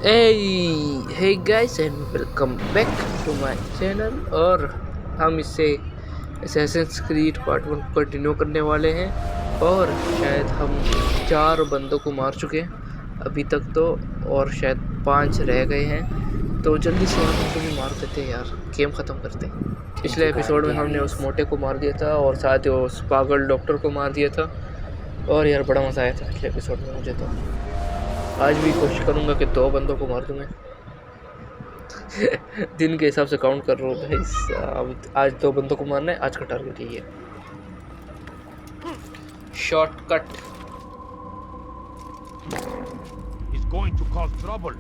Hey guys and welcome back to my channel। और हम इससे Assassin's Creed पार्ट 1 कंटिन्यू करने वाले हैं। और शायद हम 4 बंदों को मार चुके हैं अभी तक तो, और शायद 5 रह गए हैं। तो जल्दी से हम उनको भी मार देते हैं यार, गेम ख़त्म करते हैं। पिछले एपिसोड में हमने उस मोटे को मार दिया था और साथ ही उस पागल डॉक्टर को मार दिया था। और यार बड़ा मज़ा आया था पिछले एपिसोड में मुझे तो। आज भी कोशिश करूँगा कि 2 बंदों को मार दूँ मैं। दिन के हिसाब से काउंट कर रहा हूँ भाई साहब। आज 2 बंदों को मारना है, आज का टारगेट यही है। Shortcut. He's going to cause trouble.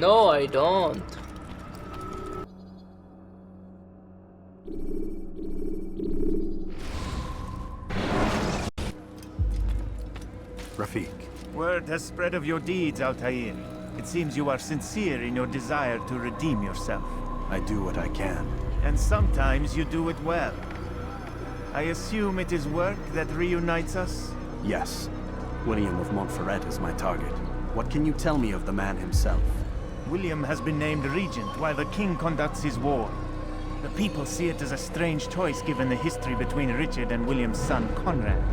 No I don't. Rafiq. Word has spread of your deeds, Altair. It seems you are sincere in your desire to redeem yourself. I do what I can. And sometimes you do it well. I assume it is work that reunites us? Yes. William of Montferrat is my target. What can you tell me of the man himself? William has been named regent while the king conducts his war. The people see it as a strange choice given the history between Richard and William's son, Conrad.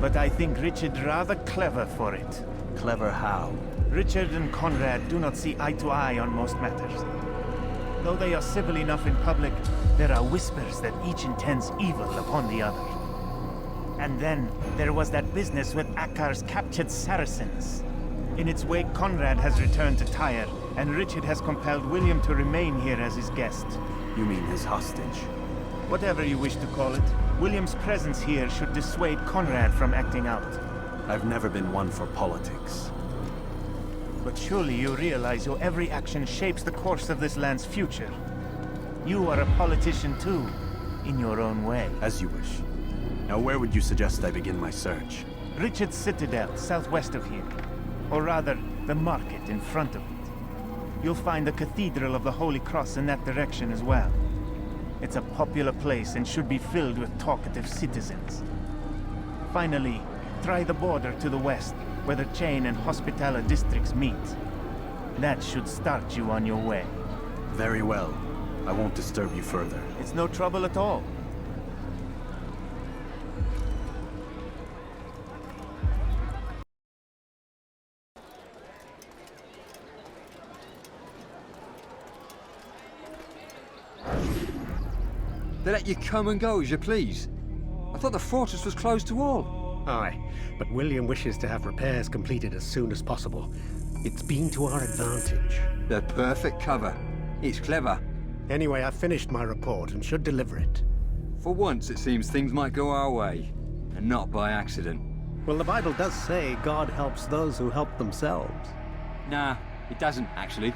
But I think Richard rather clever for it. Clever how? Richard and Conrad do not see eye to eye on most matters. Though they are civil enough in public, there are whispers that each intends evil upon the other. And then, there was that business with Akkar's captured Saracens. In its wake, Conrad has returned to Tyre, and Richard has compelled William to remain here as his guest. You mean his hostage? Whatever you wish to call it, William's presence here should dissuade Conrad from acting out. I've never been one for politics. But surely you realize your every action shapes the course of this land's future. You are a politician too, in your own way. As you wish. Now where would you suggest I begin my search? Richard's Citadel, southwest of here. Or rather, the market in front of it. You'll find the Cathedral of the Holy Cross in that direction as well. It's a popular place and should be filled with talkative citizens. Finally, try the border to the west, where the Chain and Hospitaller districts meet. That should start you on your way. Very well. I won't disturb you further. It's no trouble at all. They let you come and go as you please. I thought the fortress was closed to all. Aye, but William wishes to have repairs completed as soon as possible. It's been to our advantage. The perfect cover. It's clever. Anyway, I've finished my report and should deliver it. For once, it seems things might go our way, and not by accident. Well, the Bible does say God helps those who help themselves. Nah, it doesn't, actually.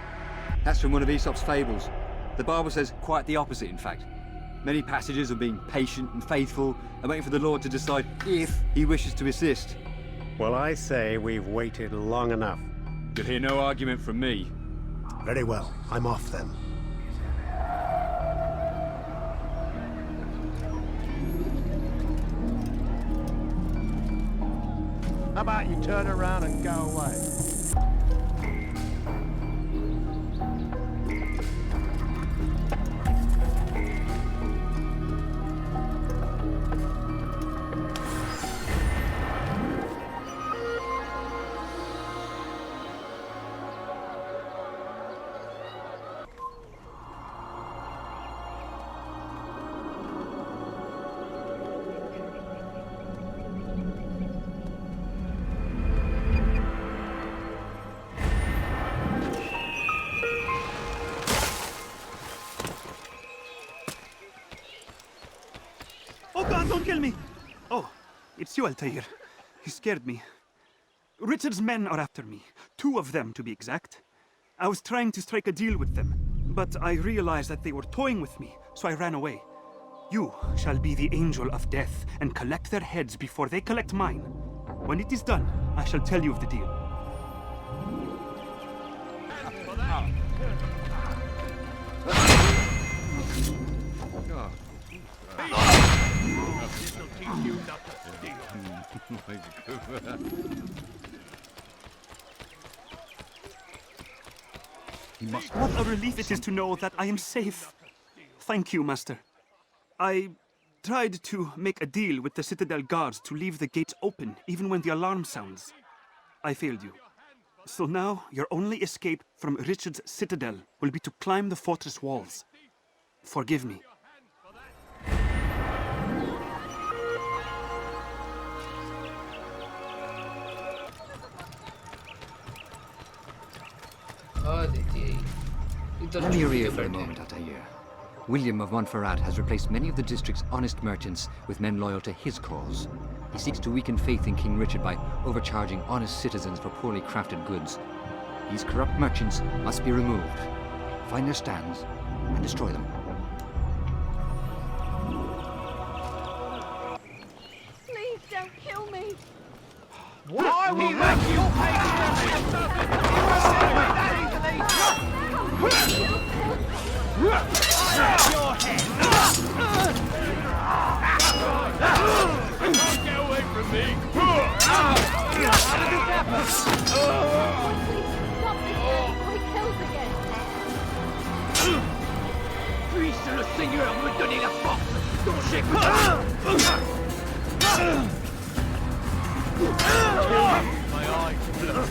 That's from one of Aesop's fables. The Bible says quite the opposite, in fact. Many passages of being patient and faithful and waiting for the Lord to decide if he wishes to assist. Well, I say we've waited long enough. You'll hear no argument from me. Very well, I'm off then. How about you turn around and go away? Oh God, don't kill me! Oh, it's you, Altair. You scared me. Richard's men are after me. 2 of them, to be exact. I was trying to strike a deal with them, but I realized that they were toying with me, so I ran away. You shall be the angel of death and collect their heads before they collect mine. When it is done, I shall tell you of the deal. He must... What a relief it is to know that I am safe. Thank you, Master. I tried to make a deal with the Citadel guards to leave the gates open even when the alarm sounds. I failed you. So now your only escape from Richard's Citadel will be to climb the fortress walls. Forgive me. Let me read for a moment, Altair. William of Montferrat has replaced many of the district's honest merchants with men loyal to his cause. He seeks to weaken faith in King Richard by overcharging honest citizens for poorly crafted goods. These corrupt merchants must be removed. Find their stands and destroy them. Please don't kill me. I will make you Get away from me! How did this happen? Stop this man before he kills again. Puis le Seigneur me donner la force dont j'ai My eyes blur.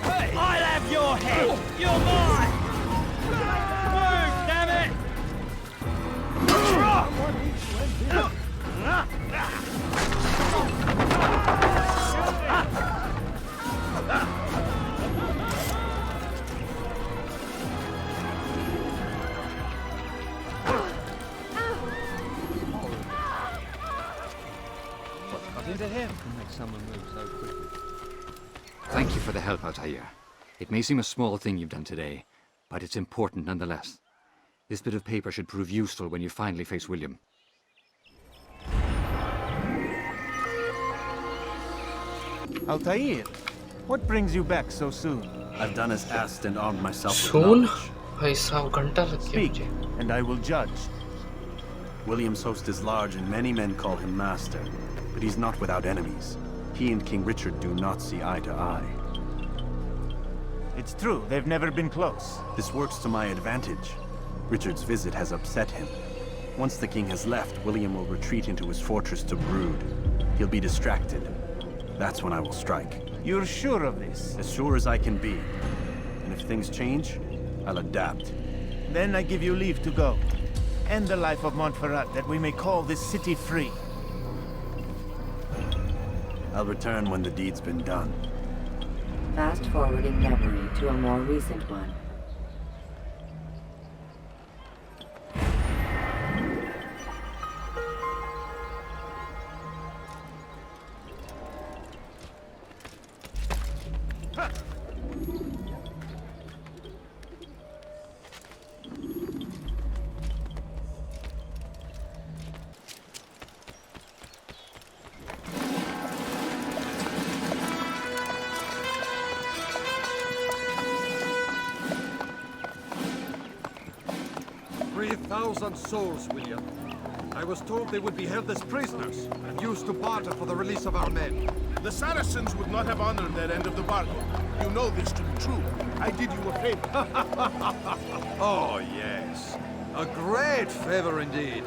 I'll have your head! You're mine! Move, damn it! Thank you for the help, Altair. It may seem a small thing you've done today, but it's important nonetheless. This bit of paper should prove useful when you finally face William. Altair, what brings you back so soon? I've done as asked and armed myself with Soon? knowledge. भाई साहब घंटा लग गया Speak, मुझे. and I will judge. William's host is large and many men call him master, but he's not without enemies. He and King Richard do not see eye to eye. It's true, they've never been close. This works to my advantage. Richard's visit has upset him. Once the king has left, William will retreat into his fortress to brood. He'll be distracted. That's when I will strike. You're sure of this? As sure as I can be. And if things change, I'll adapt. Then I give you leave to go. End the life of Montferrat, that we may call this city free. I'll return when the deed's been done. Fast-forwarding memory to a more recent one. Souls, William. I was told they would be held as prisoners and used to barter for the release of our men. The Saracens would not have honored their end of the bargain. You know this to be true. I did you a favor. Oh, yes. A great favor indeed.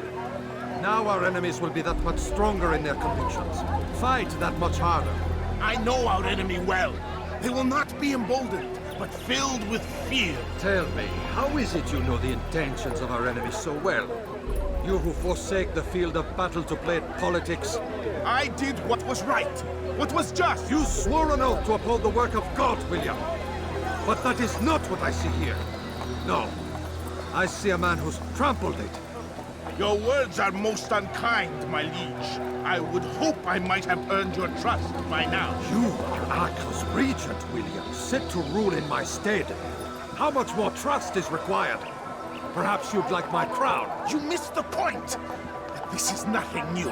Now our enemies will be that much stronger in their convictions. Fight that much harder. I know our enemy well. They will not be emboldened, but filled with fear. Tell me, how is it you know the intentions of our enemies so well? You who forsake the field of battle to play at politics. I did what was right, what was just. You swore an oath to uphold the work of God, William. But that is not what I see here. No. I see a man who's trampled it. Your words are most unkind, my liege. I would hope I might have earned your trust by now. You are Acre's regent, William, set to rule in my stead. How much more trust is required? Perhaps you'd like my crown. You missed the point! This is nothing new.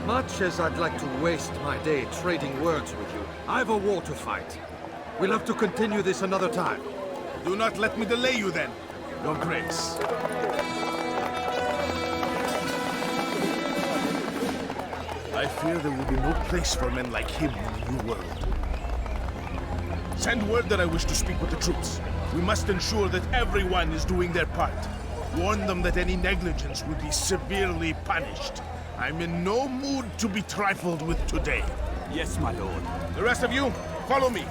Much as I'd like to waste my day trading words with you, I've a war to fight. We'll have to continue this another time. Do not let me delay you then, Your Grace. I fear there will be no place for men like him in the New World. Send word that I wish to speak with the troops. We must ensure that everyone is doing their part. Warn them that any negligence will be severely punished. I'm in no mood to be trifled with today. Yes, my lord. The rest of you, follow me.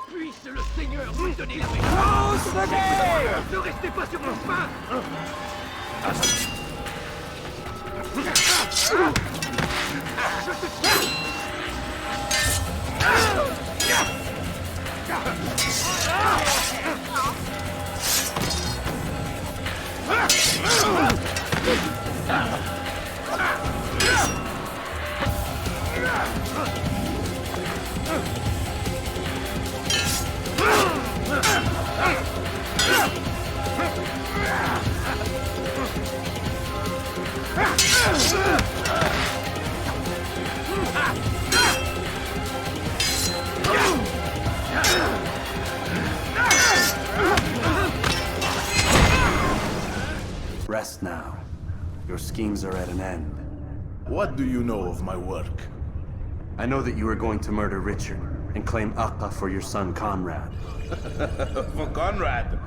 Puisse le Seigneur me donner la paix. Ne restez pas sur mon chemin. Je te tiens. Rest now. Your schemes are at an end. What do you know of my work? I know that you are going to murder Richard and claim Akka for your son Conrad. For Conrad,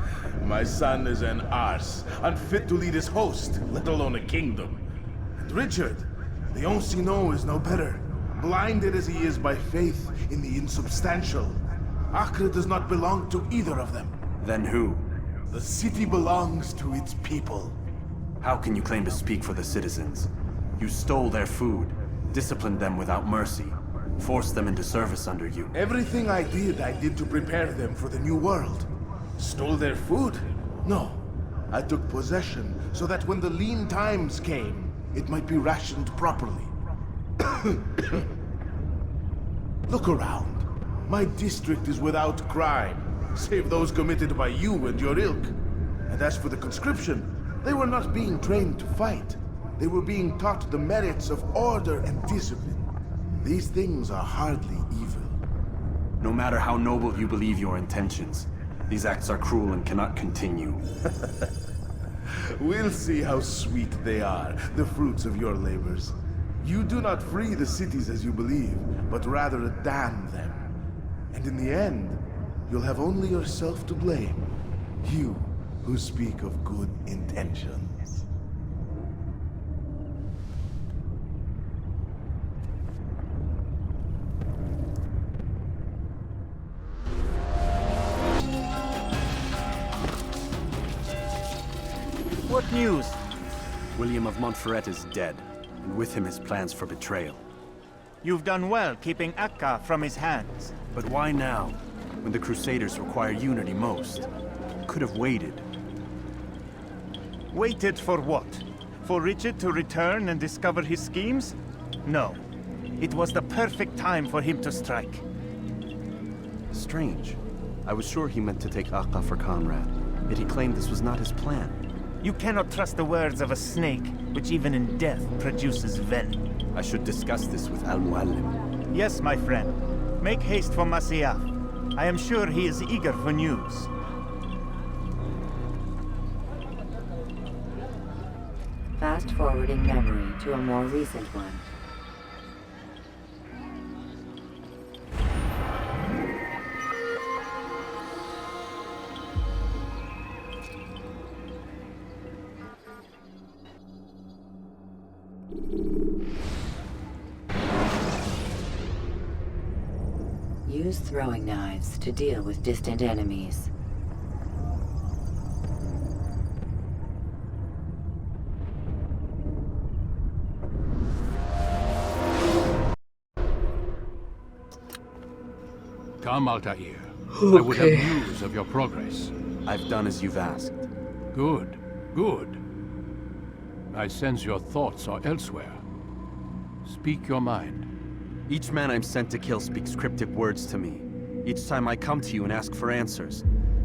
my son is an arse, unfit to lead his host, let alone a kingdom. And Richard, the Oncino is no better, blinded as he is by faith in the insubstantial. Acre does not belong to either of them. Then who? The city belongs to its people. How can you claim to speak for the citizens? You stole their food, disciplined them without mercy, forced them into service under you. Everything I did to prepare them for the new world. Stole their food? No. I took possession so that when the lean times came, it might be rationed properly. Look around. My district is without crime, save those committed by you and your ilk. And as for the conscription, they were not being trained to fight. They were being taught the merits of order and discipline. These things are hardly evil. No matter how noble you believe your intentions, these acts are cruel and cannot continue. We'll see how sweet they are, the fruits of your labors. You do not free the cities as you believe, but rather damn them. And in the end, you'll have only yourself to blame. You who speak of good intentions. What news? William of Montferrat is dead, and with him his plans for betrayal. You've done well keeping Akka from his hands. But why now, when the Crusaders require unity most? Could have waited. Waited for what? For Richard to return and discover his schemes? No. It was the perfect time for him to strike. Strange. I was sure he meant to take Akka for Conrad, yet he claimed this was not his plan. You cannot trust the words of a snake, which even in death produces venom. I should discuss this with Al-Mualim. Yes, my friend. Make haste for Masyaf. I am sure he is eager for news. Fast-forwarding memory to a more recent one. Use throwing knives to deal with distant enemies. Come, Altair. I would have news of your progress. I've done as you've asked. Good, good. I sense your thoughts are elsewhere. Speak your mind. Each man I'm sent to kill speaks cryptic words to me. Each time I come to you and ask for answers.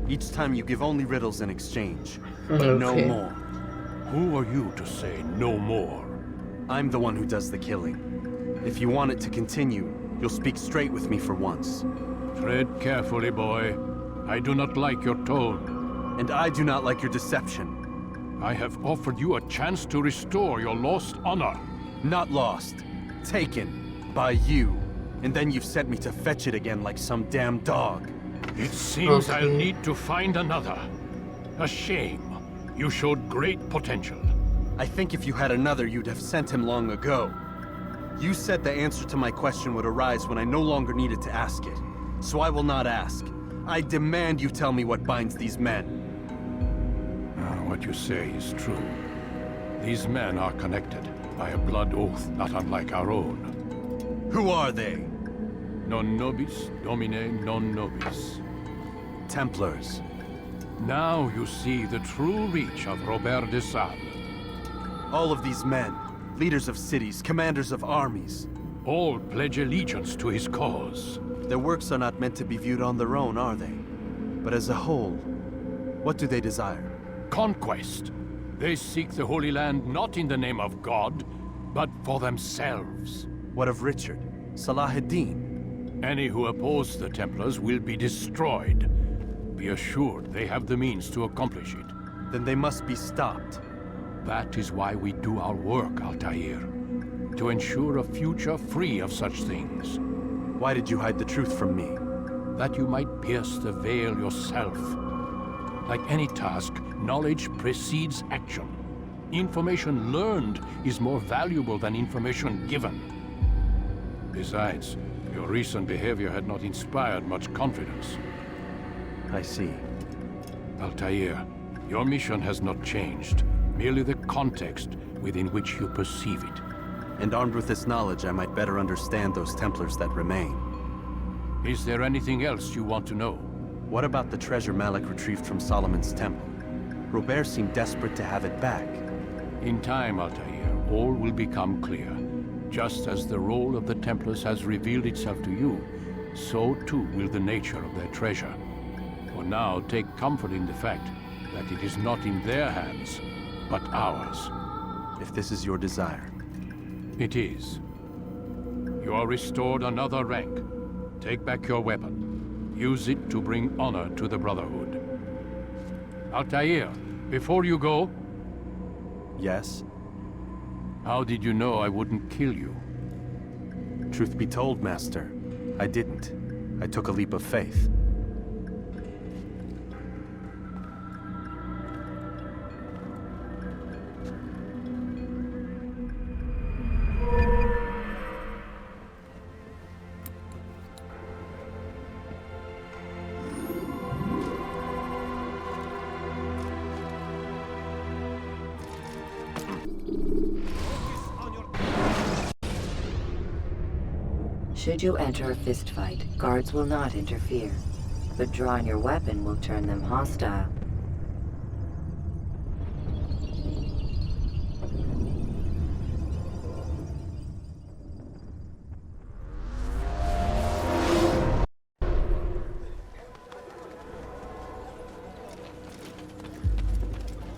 Each time you give only riddles in exchange. But no more. Who are you to say no more? I'm the one who does the killing. If you want it to continue, you'll speak straight with me for once. Tread carefully, boy. I do not like your tone. And I do not like your deception. I have offered you a chance to restore your lost honor. Not lost. Taken. By you. And then you've sent me to fetch it again like some damn dog. It seems I'll need to find another. A shame. You showed great potential. I think if you had another, you'd have sent him long ago. You said the answer to my question would arise when I no longer needed to ask it. So I will not ask. I demand you tell me what binds these men. What you say is true. These men are connected by a blood oath not unlike our own. Who are they? Non nobis, domine non nobis. Templars. Now you see the true reach of Robert de Sales. All of these men, leaders of cities, commanders of armies. All pledge allegiance to his cause. Their works are not meant to be viewed on their own, are they? But as a whole, what do they desire? Conquest. They seek the Holy Land not in the name of God, but for themselves. What of Richard? Salah ad-Din? Any who oppose the Templars will be destroyed. Be assured they have the means to accomplish it. Then they must be stopped. That is why we do our work, Altair. To ensure a future free of such things. Why did you hide the truth from me? That you might pierce the veil yourself. Like any task, knowledge precedes action. Information learned is more valuable than information given. Besides, your recent behavior had not inspired much confidence. I see. Altair, your mission has not changed. Merely the context within which you perceive it. And armed with this knowledge, I might better understand those Templars that remain. Is there anything else you want to know? What about the treasure Malik retrieved from Solomon's temple? Robert seemed desperate to have it back. In time, Altair, all will become clear. Just as the role of the Templars has revealed itself to you, so too will the nature of their treasure. For now, take comfort in the fact that it is not in their hands, but ours. If this is your desire. It is. You are restored another rank. Take back your weapon. Use it to bring honor to the Brotherhood. Altair, before you go... Yes? How did you know I wouldn't kill you? Truth be told, Master, I didn't. I took a leap of faith. Should you enter a fistfight, guards will not interfere, but drawing your weapon will turn them hostile.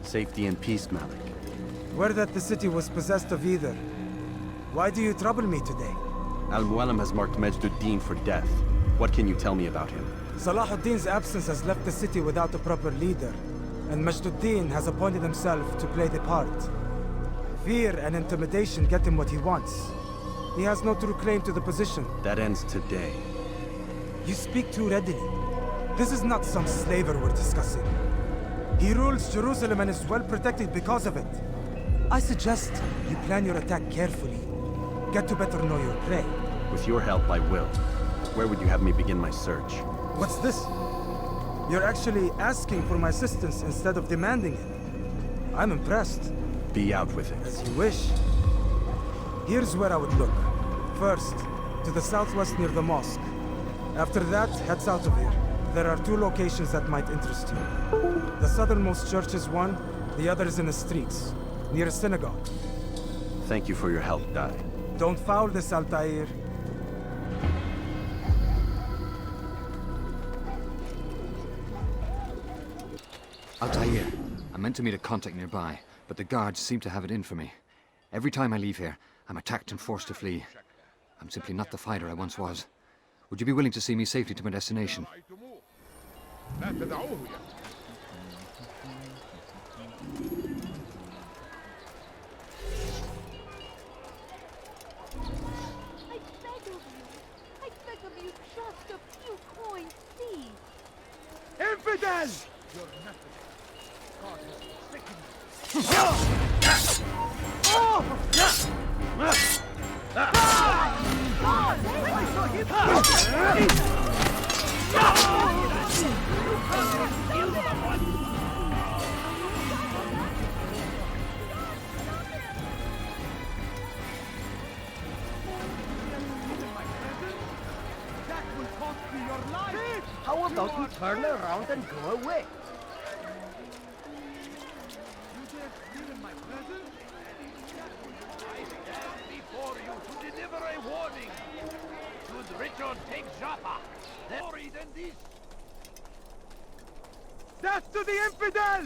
Safety and peace, Malik. Word that the city was possessed of either. Why do you trouble me today? Al-Mualim has marked Majd-ud-Din for death. What can you tell me about him? Salah ad-Din's absence has left the city without a proper leader, and Majd-ud-Din has appointed himself to play the part. Fear and intimidation get him what he wants. He has no true claim to the position. That ends today. You speak too readily. This is not some slaver we're discussing. He rules Jerusalem and is well protected because of it. I suggest you plan your attack carefully. Get to better know your prey. With your help, I will. Where would you have me begin my search? What's this? You're actually asking for my assistance instead of demanding it. I'm impressed. Be out with it. As you wish. Here's where I would look. First, to the southwest near the mosque. After that, head south of here. There are 2 locations that might interest you. The southernmost church is one, the other is in the streets, near a synagogue. Thank you for your help, Dai. Don't foul this, Altair. Altair, I meant to meet a contact nearby, but the guards seem to have it in for me. Every time I leave here, I'm attacked and forced to flee. I'm simply not the fighter I once was. Would you be willing to see me safely to my destination? I beg of you, just a few coins, please. Infidels! How about you turn around and go away? Before you to deliver a warning. Should Richard take Joppa, then worry than this. Death to the infidel!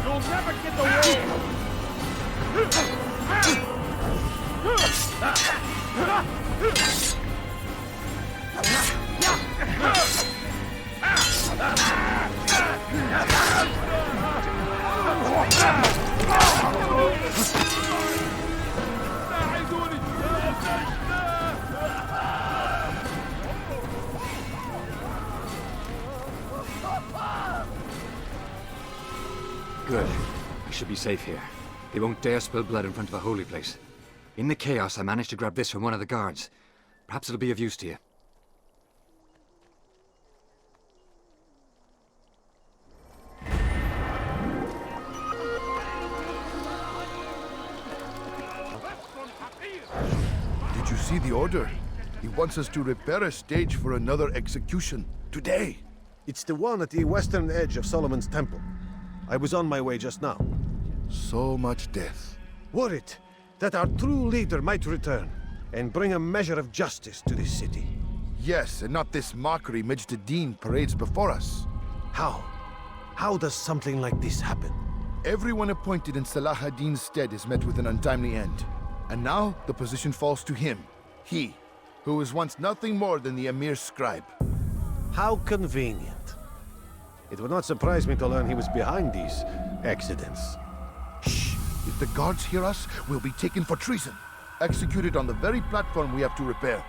You'll never get away! Good. I should be safe here. They won't dare spill blood in front of a holy place. In the chaos, I managed to grab this from one of the guards. Perhaps it'll be of use to you. Did you see the order? He wants us to repair a stage for another execution. Today. It's the one at the western edge of Solomon's Temple. I was on my way just now. So much death. Worried that our true leader might return and bring a measure of justice to this city. Yes, and not this mockery Majd ad-Din parades before us. How? How does something like this happen? Everyone appointed in Salah ad-Din's stead is met with an untimely end. And now the position falls to him. He, who was once nothing more than the Emir's scribe. How convenient. It would not surprise me to learn he was behind these accidents. Shh! If the guards hear us, we'll be taken for treason. Executed on the very platform we have to repair.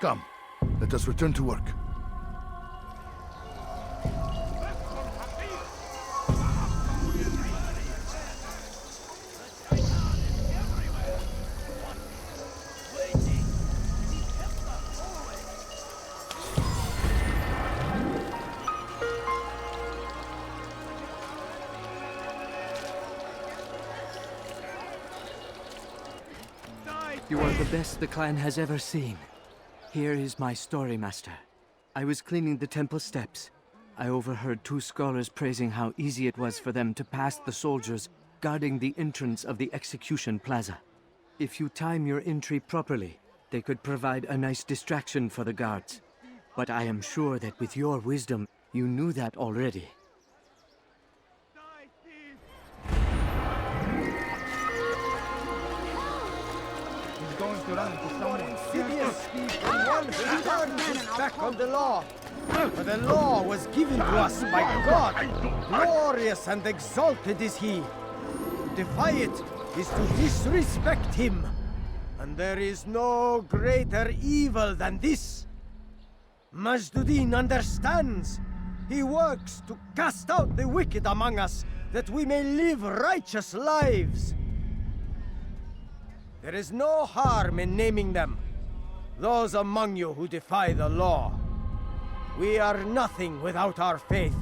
Come, let us return to work. You are the best the clan has ever seen. Here is my story, Master. I was cleaning the temple steps. I overheard 2 scholars praising how easy it was for them to pass the soldiers guarding the entrance of the execution plaza. If you time your entry properly, they could provide a nice distraction for the guards. But I am sure that with your wisdom, you knew that already. Going to run into someone serious. One who turned his back on the law. For the law was given to us by God. Glorious and exalted is he. To defy it is to disrespect him. And there is no greater evil than this. Majd ad-Din understands. He works to cast out the wicked among us, that we may live righteous lives. There is no harm in naming them. Those among you who defy the law. We are nothing without our faith,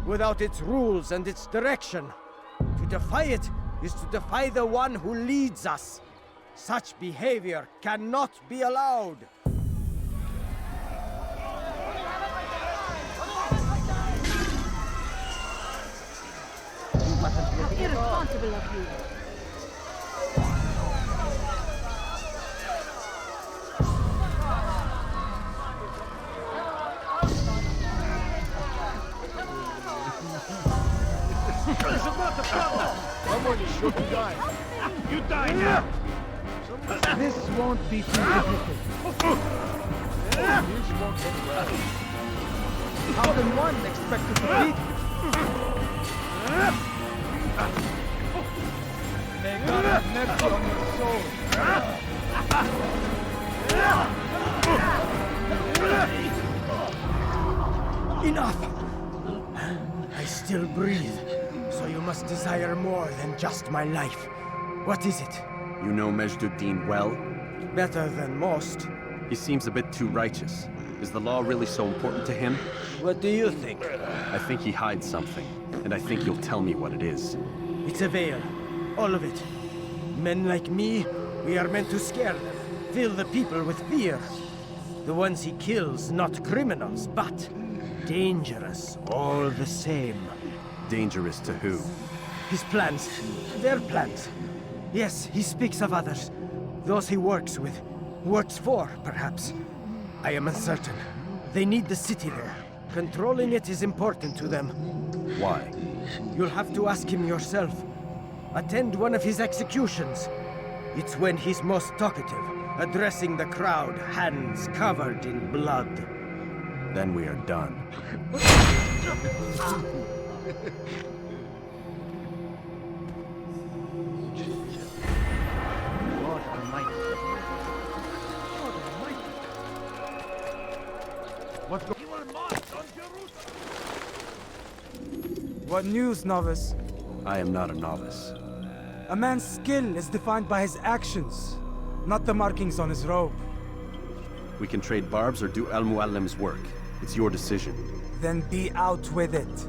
without its rules and its direction. To defy it is to defy the one who leads us. Such behavior cannot be allowed. Irresponsible of you. Someone should die. You die now. This won't be too difficult. This won't end well. How can one expect to defeat? May God have mercy on your soul. Enough! I still breathe, so you must desire more than just my life. What is it? You know Majd-ud-Din well? Better than most. He seems a bit too righteous. Is the law really so important to him? What do you think? I think he hides something, and I think you'll tell me what it is. It's a veil. All of it. Men like me, we are meant to scare them, fill the people with fear. The ones he kills, not criminals, but dangerous all the same. Dangerous to who? His plans. Their plans. Yes, he speaks of others. Those he works with. Works for, perhaps. I am uncertain. They need the city there. Controlling it is important to them. Why? You'll have to ask him yourself. Attend one of his executions. It's when he's most talkative, addressing the crowd, hands covered in blood. Then we are done. Lord Almighty. What's going on? What news, novice? I am not a novice. A man's skill is defined by his actions, not the markings on his robe. We can trade barbs or do Al-Mualim's work. It's your decision. Then be out with it.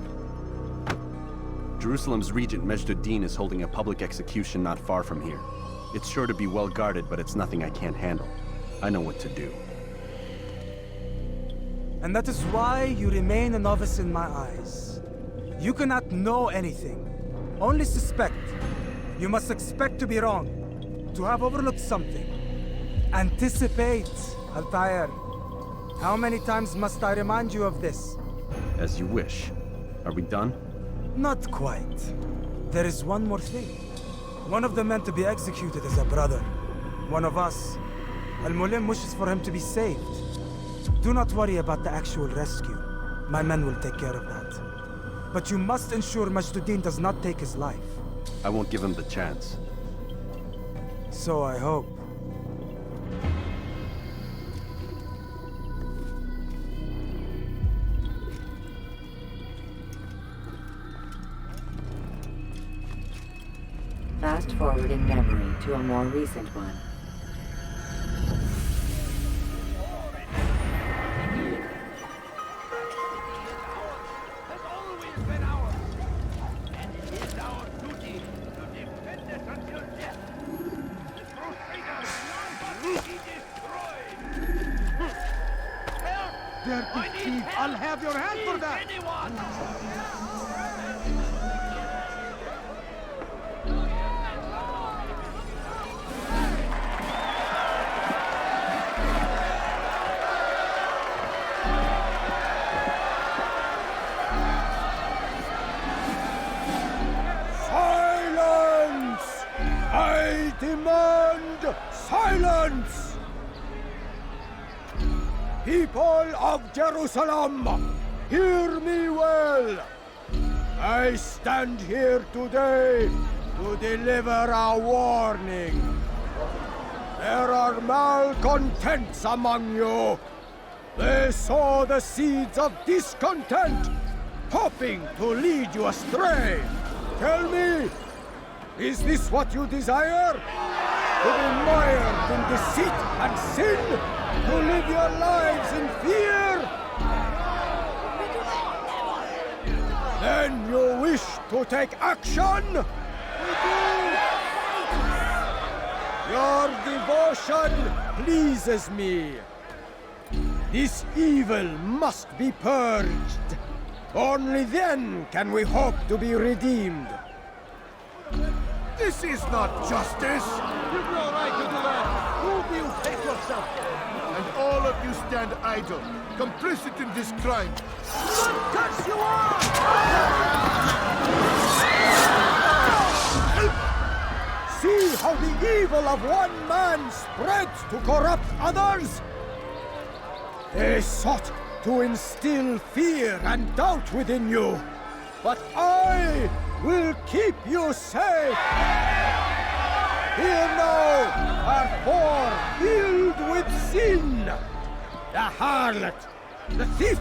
Jerusalem's regent Majd-ud-Din is holding a public execution not far from here. It's sure to be well guarded, but it's nothing I can't handle. I know what to do. And that is why you remain a novice in my eyes. You cannot know anything, only suspect. You must expect to be wrong, to have overlooked something. Anticipate, Altair. How many times must I remind you of this? As you wish. Are we done? Not quite. There is one more thing. One of the men to be executed is a brother. One of us. Al-Mualim wishes for him to be saved. Do not worry about the actual rescue. My men will take care of that. But you must ensure Majd-ud-Din does not take his life. I won't give him the chance. So I hope. Fast forward in memory to a more recent one. Dirty thief! I'll have your hand for that! Silence! I demand silence! People of Jerusalem, hear me well. I stand here today to deliver a warning. There are malcontents among you. They sow the seeds of discontent, hoping to lead you astray. Tell me, is this what you desire? to be mired in deceit and sin? To live your lives in fear? Then you wish to take action? Your devotion pleases me. This evil must be purged. Only then can we hope to be redeemed. This is not justice! You've no right to do that! Who do you take yourself? And all of you stand idle, complicit in this crime. What cuts you off? See how the evil of one man spreads to corrupt others? They sought to instill fear and doubt within you, but I will keep you safe. Here now are four filled with sin. The harlot, the thief,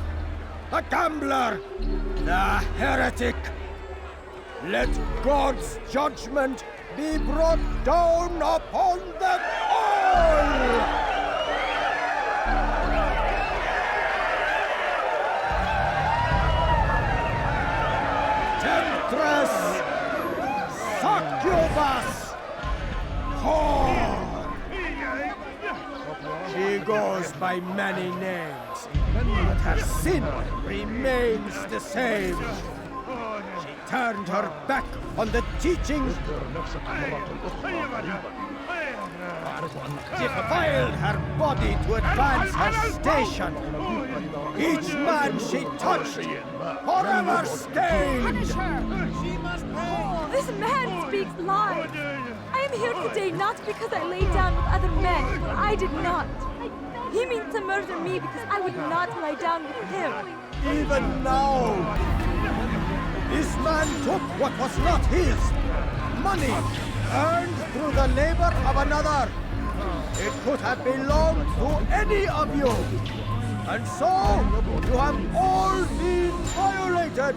the gambler, the heretic. Let God's judgment be brought down upon them all! Temptress, succubus, whore. She goes by many names, but her sin remains the same. She turned her back on the teachings. She defiled her body to advance her station. Each man she touched, forever stained. This man speaks lies. I am here today not because I lay down with other men, for I did not. He means to murder me because I would not lie down with him. Even now, this man took what was not his. Money earned through the labor of another. It could have belonged to any of you. And so, you have all been violated.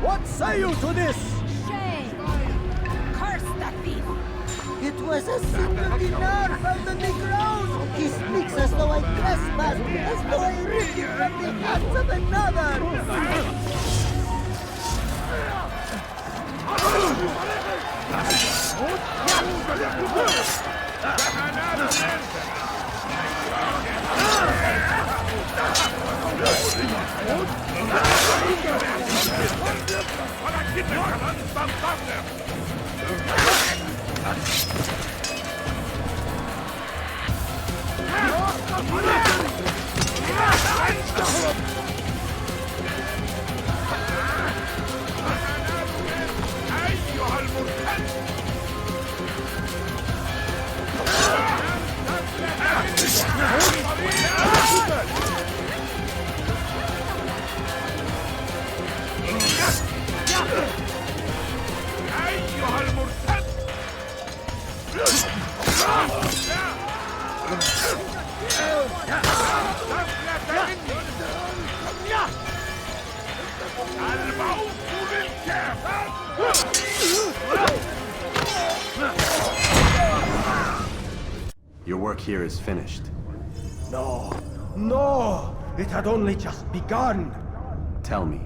What say you to this? Shame! Curse the thief! It was a single dinar found on the ground. He speaks as though I trespassed, as though I ripped it from the hands of another. Your work here is finished. No, it had only just begun. Tell me,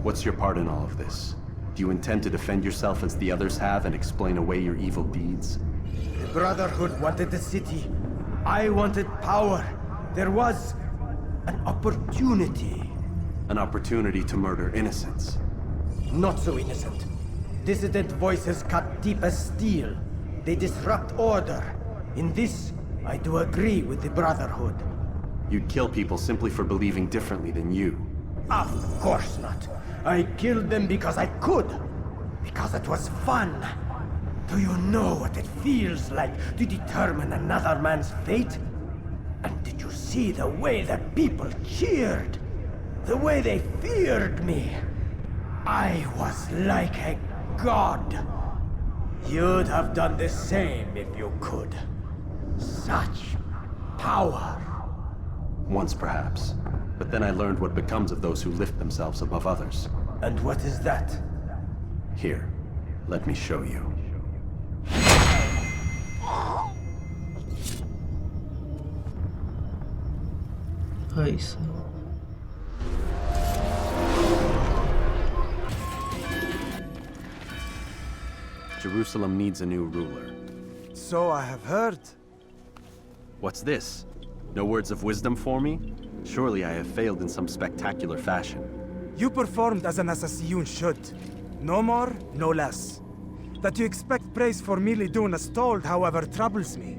what's your part in all of this? Do you intend to defend yourself as the others have and explain away your evil deeds? The Brotherhood wanted the city. I wanted power. There was an opportunity. An opportunity to murder innocents. Not so innocent. Dissident voices cut deep as steel. They disrupt order. In this, I do agree with the Brotherhood. You'd kill people simply for believing differently than you. Of course not. I killed them because I could. Because it was fun. Do you know what it feels like to determine another man's fate? And did you see the way the people cheered? The way they feared me? I was like a god. You'd have done the same if you could. Such power. Once, perhaps. But then I learned what becomes of those who lift themselves above others. And what is that? Here, let me show you. भाई साहब Jerusalem needs a new ruler. So I have heard. What's this? No words of wisdom for me? Surely I have failed in some spectacular fashion. You performed as an assassin should. No more, no less. That you expect praise for merely doing as told, however, troubles me.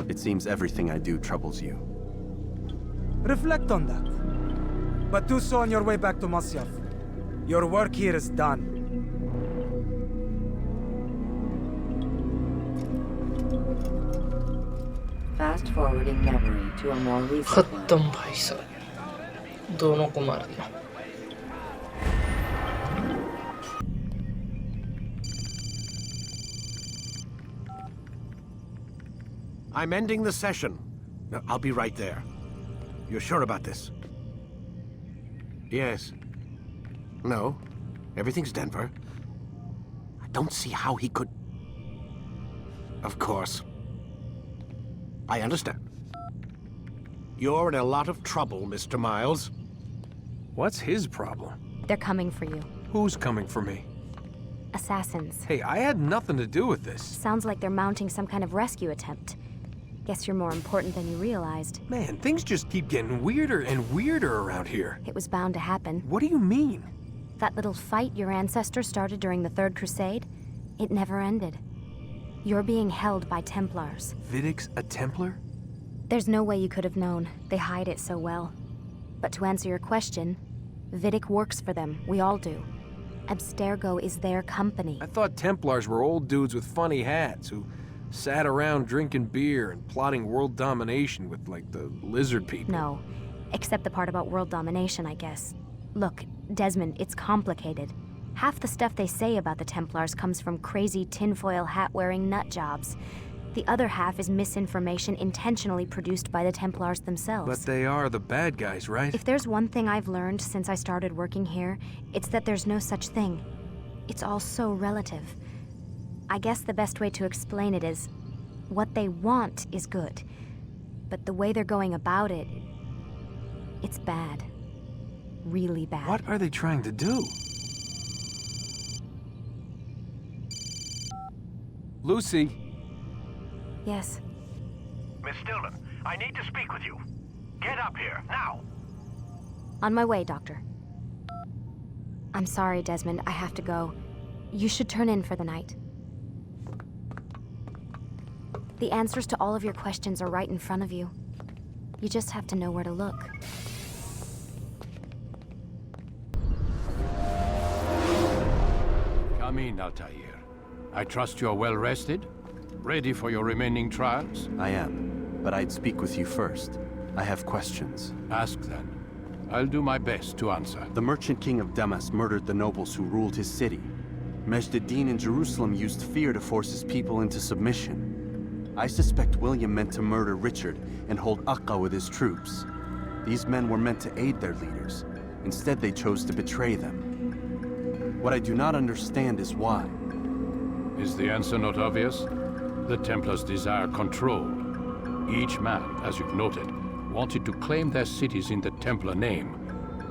It seems everything I do troubles you. Reflect on that. But do so on your way back to Masyaf. Your work here is done. Fast forwarding memory to a more recent one. खत्म भाई साहब दोनों को मार दिया I'm ending the session. No, I'll be right there. You're sure about this? Yes. No. Everything's Denver. I don't see how he could... Of course. I understand. You're in a lot of trouble, Mr. Miles. What's his problem? They're coming for you. Who's coming for me? Assassins. Hey, I had nothing to do with this. Sounds like they're mounting some kind of rescue attempt. Guess you're more important than you realized. Man, things just keep getting weirder and weirder around here. It was bound to happen. What do you mean? That little fight your ancestors started during the Third Crusade, it never ended. You're being held by Templars. Vidic's a Templar? There's no way you could have known. They hide it so well. But to answer your question, Vidic works for them. We all do. Abstergo is their company. I thought Templars were old dudes with funny hats who sat around drinking beer and plotting world domination with, like, the lizard people. No. Except the part about world domination, I guess. Look, Desmond, it's complicated. Half the stuff they say about the Templars comes from crazy tinfoil hat-wearing nutjobs. The other half is misinformation intentionally produced by the Templars themselves. But they are the bad guys, right? If there's one thing I've learned since I started working here, it's that there's no such thing. It's all so relative. I guess the best way to explain it is, what they want is good. But the way they're going about it, it's bad. Really bad. What are they trying to do? Lucy? Yes. Miss Stillman, I need to speak with you. Get up here, now! On my way, Doctor. I'm sorry, Desmond. I have to go. You should turn in for the night. The answers to all of your questions are right in front of you. You just have to know where to look. Come in, Altair. I trust you're well rested? Ready for your remaining trials? I am, but I'd speak with you first. I have questions. Ask then. I'll do my best to answer. The merchant king of Damas murdered the nobles who ruled his city. Majd ad-Din in Jerusalem used fear to force his people into submission. I suspect William meant to murder Richard and hold Aqqa with his troops. These men were meant to aid their leaders. Instead, they chose to betray them. What I do not understand is why. Is the answer not obvious? The Templars desire control. Each man, as you've noted, wanted to claim their cities in the Templar name,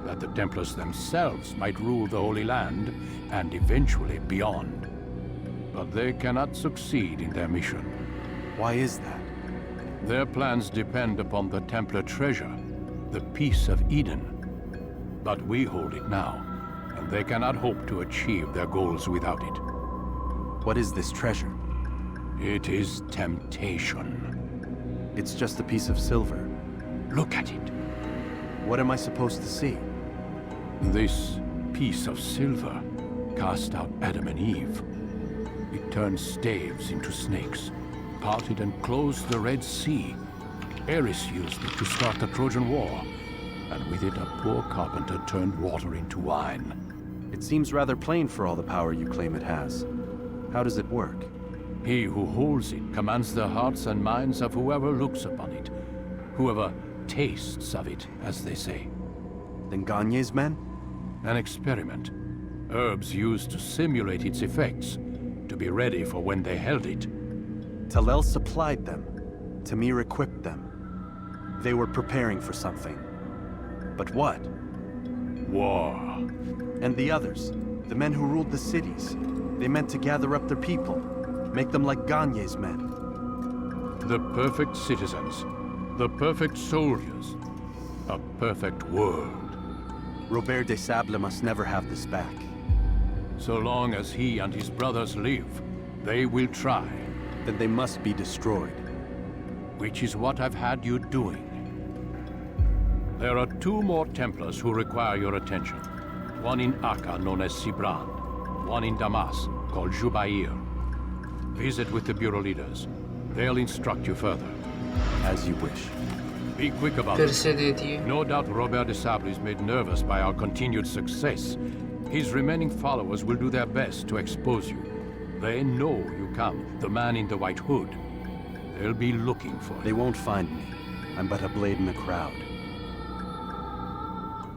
that the Templars themselves might rule the Holy Land and eventually beyond. But they cannot succeed in their mission. Why is that? Their plans depend upon the Templar treasure, the Peace of Eden. But we hold it now, and they cannot hope to achieve their goals without it. What is this treasure? It is temptation. It's just a piece of silver. Look at it. What am I supposed to see? This piece of silver cast out Adam and Eve. It turned staves into snakes, parted and closed the Red Sea. Ares used it to start the Trojan War, and with it a poor carpenter turned water into wine. It seems rather plain for all the power you claim it has. How does it work? He who holds it commands the hearts and minds of whoever looks upon it, whoever tastes of it, as they say. Then Gagne's men? An experiment. Herbs used to simulate its effects, to be ready for when they held it. Talel supplied them. Tamir equipped them. They were preparing for something. But what? War. And the others, the men who ruled the cities, they meant to gather up their people, make them like Gagne's men. The perfect citizens, the perfect soldiers, a perfect world. Robert de Sable must never have this back. So long as he and his brothers live, they will try. Then they must be destroyed. Which is what I've had you doing. There are 2 more Templars who require your attention. One in Acre, known as Sibrand. One in Damas, called Jubair. Visit with the Bureau leaders. They'll instruct you further. As you wish. Be quick about it. No doubt Robert de Sable is made nervous by our continued success. His remaining followers will do their best to expose you. They know you come, the man in the white hood. They'll be looking for you. They won't find me. I'm but a blade in the crowd.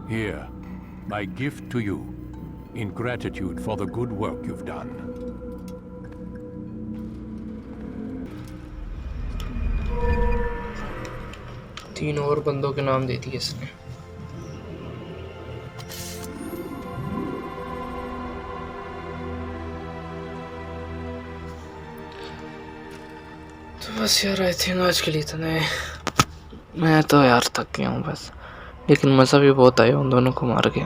Here, my gift to you, in gratitude for the good work you've done. 3 और बंदों के नाम दे दिए इसने। तो बस यार I think आज के लिए इतना है। मैं तो यार थक गया हूँ बस, लेकिन मज़ा भी बहुत आया उन दोनों को मार के।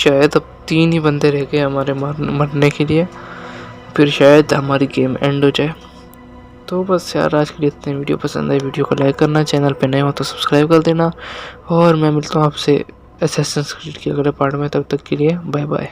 शायद अब 3 ही बंदे रह गए हमारे मरने के लिए, फिर शायद हमारी गेम एंड हो जाए। तो बस यार आज के लिए इतने। वीडियो पसंद आई वीडियो को लाइक करना, चैनल पे नए हो तो सब्सक्राइब कर देना, और मैं मिलता हूँ आपसे असैसिन्स क्रीड के अगले पार्ट में। तब तक के लिए बाय बाय।